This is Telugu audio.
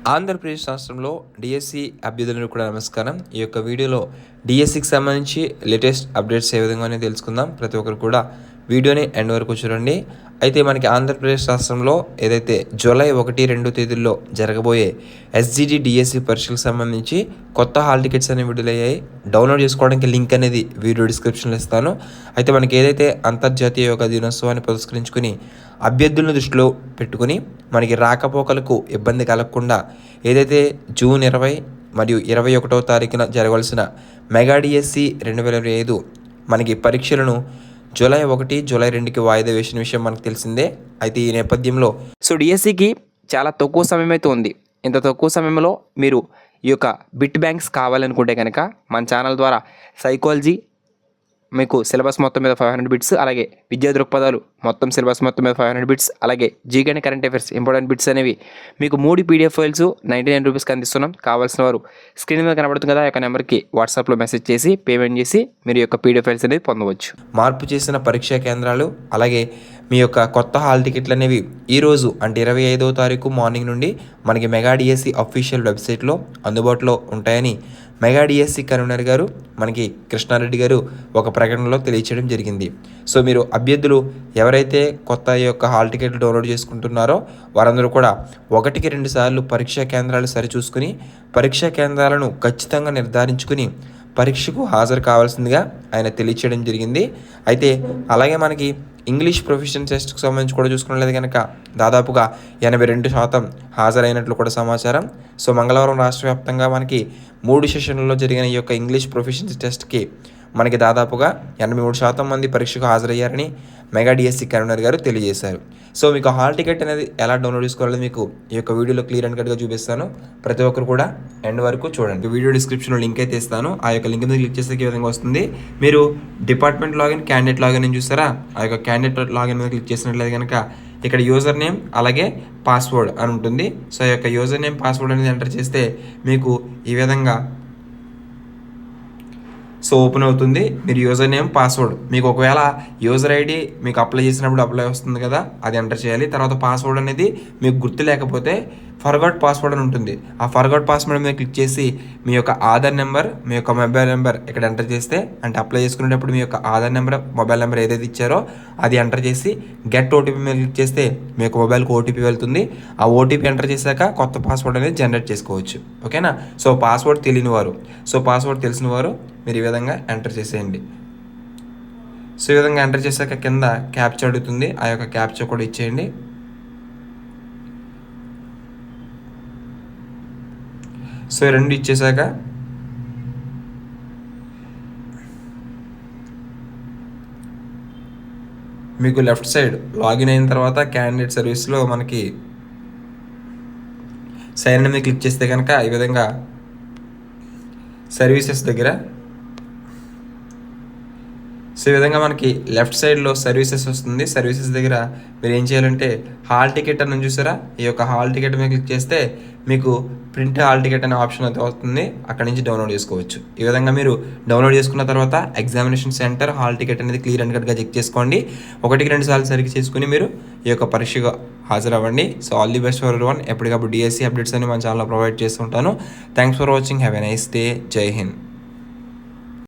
ఆంధ్రప్రదేశ్ రాష్ట్రంలో డిఎస్సి అభ్యర్థులకు కూడా నమస్కారం. ఈ యొక్క వీడియోలో డిఎస్సికి సంబంధించి లేటెస్ట్ అప్డేట్స్ ఏ విధంగానే తెలుసుకుందాం. ప్రతి ఒక్కరు కూడా వీడియోని ఎండ్ వరకు చూడండి. అయితే మనకి ఆంధ్రప్రదేశ్ రాష్ట్రంలో ఏదైతే జూలై 1-2 తేదీల్లో జరగబోయే ఎస్జిటి డిఎస్సి పరీక్షలకు సంబంధించి కొత్త హాల్ టికెట్స్ అనేవి విడుదలయ్యాయి. డౌన్లోడ్ చేసుకోవడానికి లింక్ అనేది వీడియో డిస్క్రిప్షన్లో ఇస్తాను. అయితే మనకి ఏదైతే అంతర్జాతీయ యోగా దినోత్సవాన్ని పురస్కరించుకుని అభ్యర్థులను దృష్టిలో పెట్టుకుని మనకి రాకపోకలకు ఇబ్బంది కలగకుండా ఏదైతే జూన్ 20 మరియు 21వ తారీఖున జరగవలసిన మెగా డిఎస్సి 2025 మనకి పరీక్షలను జూలై 1, జూలై 2కి వాయిదా వేసిన విషయం మనకు తెలిసిందే. అయితే ఈ నేపథ్యంలో డిఎస్సికి చాలా తక్కువ సమయం అయితే ఉంది. ఇంత తక్కువ సమయంలో మీరు ఈ యొక్క బిట్ బ్యాంక్స్ కావాలనుకుంటే కనుక మన ఛానల్ ద్వారా సైకాలజీ మీకు సిలబస్ మొత్తం మీద 500 బిట్స్, అలాగే విద్యా దృక్పథాలు మొత్తం సిలబస్ మొత్తం మీద 500 బిట్స్, అలాగే GK and current affairs important bits అనేవి మీకు 3 పీడిఎఫ్ ఫైల్స్ 99 రూపీస్కి అందిస్తున్నాం. కావాల్సిన వారు స్క్రీన్ మీద కనబడుతుంది కదా, ఆ యొక్క నెంబర్కి వాట్సాప్లో మెసేజ్ చేసి పేమెంట్ చేసి మీరు యొక్క పీడిఎఫ్ ఫైల్స్ అనేది పొందవచ్చు. మార్పు చేసిన పరీక్షా కేంద్రాలు అలాగే మీ యొక్క కొత్త హాల్ టికెట్లు అనేవి ఈరోజు అంటే 25వ తారీఖు మార్నింగ్ నుండి మనకి మెగా డిఎస్సి అఫీషియల్ వెబ్సైట్లో అందుబాటులో ఉంటాయని మెగా డిఎస్సి కన్వీనర్ గారు మనకి కృష్ణారెడ్డి గారు ఒక ప్రకటనలో తెలియచేయడం జరిగింది. సో మీరు అభ్యర్థులు ఎవరైతే కొత్త యొక్క హాల్ టికెట్లు డౌన్లోడ్ చేసుకుంటున్నారో వారందరూ కూడా 1-2 సార్లు పరీక్షా కేంద్రాలు సరిచూసుకుని పరీక్షా కేంద్రాలను ఖచ్చితంగా నిర్ధారించుకుని పరీక్షకు హాజరు కావాల్సిందిగా ఆయన తెలియచేయడం జరిగింది. అయితే అలాగే మనకి ఇంగ్లీష్ ప్రొఫెషన్ టెస్ట్కి సంబంధించి కూడా చూసుకున్నట్లయితే కనుక దాదాపుగా 82% హాజరైనట్లు కూడా సమాచారం. సో మంగళవారం రాష్ట్ర వ్యాప్తంగా మనకి 3 సెషన్లలో జరిగిన ఈ యొక్క ఇంగ్లీష్ ప్రొఫెషన్ టెస్ట్కి మనకి దాదాపుగా 83% మంది పరీక్షకు హాజరయ్యారని మెగా డిఎస్సి కన్వీనర్ గారు తెలియజేశారు. సో మీకు హాల్ టికెట్ అనేది ఎలా డౌన్లోడ్ చేసుకోవాలో మీకు ఈ యొక్క వీడియోలో క్లియర్ అండ్ కట్గా చూపిస్తాను. ప్రతి ఒక్కరు కూడా ఎండ్ వరకు చూడండి. వీడియో డిస్క్రిప్షన్లో లింక్ అయితే ఇస్తాను. ఆ యొక్క లింక్ మీద క్లిక్ చేస్తే ఈ విధంగా వస్తుంది. మీరు డిపార్ట్మెంట్ లాగిన్, క్యాండిడేట్ లాగిన్ అని చూస్తారా, ఆ యొక్క క్యాండిడేట్ లాగిన్ మీద క్లిక్ చేసినట్లయితే కనుక ఇక్కడ యూజర్ నేమ్ అలాగే పాస్వర్డ్ అని ఉంటుంది. సో ఈ యొక్క యూజర్ నేమ్ పాస్వర్డ్ అనేది ఎంటర్ చేస్తే మీకు ఈ విధంగా ఓపెన్ అవుతుంది. మీరు యూజర్ నేమ్ పాస్వర్డ్ మీకు ఒకవేళ యూజర్ ఐడి మీకు అప్లై చేసినప్పుడు అప్లై వస్తుంది కదా, అది ఎంటర్ చేయాలి. తర్వాత పాస్వర్డ్ అనేది మీకు గుర్తు లేకపోతే ఫర్గాట్ పాస్వర్డ్ అని ఉంటుంది. ఆ ఫర్గాట్ పాస్వర్డ్ మీద క్లిక్ చేసి మీ యొక్క ఆధార్ నెంబర్, మీ యొక్క మొబైల్ నెంబర్ ఇక్కడ ఎంటర్ చేస్తే, అంటే అప్లై చేసుకునేటప్పుడు మీ యొక్క ఆధార్ నెంబర్, మొబైల్ నెంబర్ ఏదైతే ఇచ్చారో అది ఎంటర్ చేసి గెట్ ఓటీపీ మీద క్లిక్ చేస్తే మీ యొక్క మొబైల్కి ఓటీపీ వెళ్తుంది. ఆ ఓటీపీ ఎంటర్ చేశాక కొత్త పాస్వర్డ్ అనేది జనరేట్ చేసుకోవచ్చు. ఓకేనా. సో పాస్వర్డ్ తెలియని వారు, పాస్వర్డ్ తెలిసిన వారు మీరు ఈ విధంగా ఎంటర్ చేసేయండి. సో ఈ విధంగా ఎంటర్ చేశాక కింద క్యాప్చా అడుగుతుంది, ఆ యొక్క క్యాప్చా కూడా ఇచ్చేయండి. సో ఈ 2 ఇచ్చేసాక మీకు లెఫ్ట్ సైడ్ లాగిన్ అయిన తర్వాత క్యాండిడేట్ సర్వీస్లో మనకి సైన్ మీద క్లిక్ చేస్తే కనుక ఈ విధంగా సర్వీసెస్ దగ్గర ఈ విధంగా మనకి లెఫ్ట్ సైడ్లో సర్వీసెస్ వస్తుంది. సర్వీసెస్ దగ్గర మీరు ఏం చేయాలంటే హాల్ టికెట్ అని చూసారా, ఈ యొక్క హాల్ టికెట్ మీద క్లిక్ చేస్తే మీకు ప్రింట్ హాల్ టికెట్ అనే ఆప్షన్ అయితే వస్తుంది. అక్కడ నుంచి డౌన్లోడ్ చేసుకోవచ్చు. ఈ విధంగా మీరు డౌన్లోడ్ చేసుకున్న తర్వాత ఎగ్జామినేషన్ సెంటర్ హాల్ టికెట్ అనేది క్లియర్ అండ్ కట్గా చెక్ చేసుకోండి. 1-2 సార్లు సరిగ్గా చేసుకుని మీరు ఈ యొక్క పరీక్షగా హాజరవ్వండి. So all the best for everyone. ఎప్పటికప్పుడు డిఎస్సి అప్డేట్స్ అని మన ఛానల్లో ప్రొవైడ్ చేస్తుంటాను. Thanks for watching. Have a nice day. Jai Hind.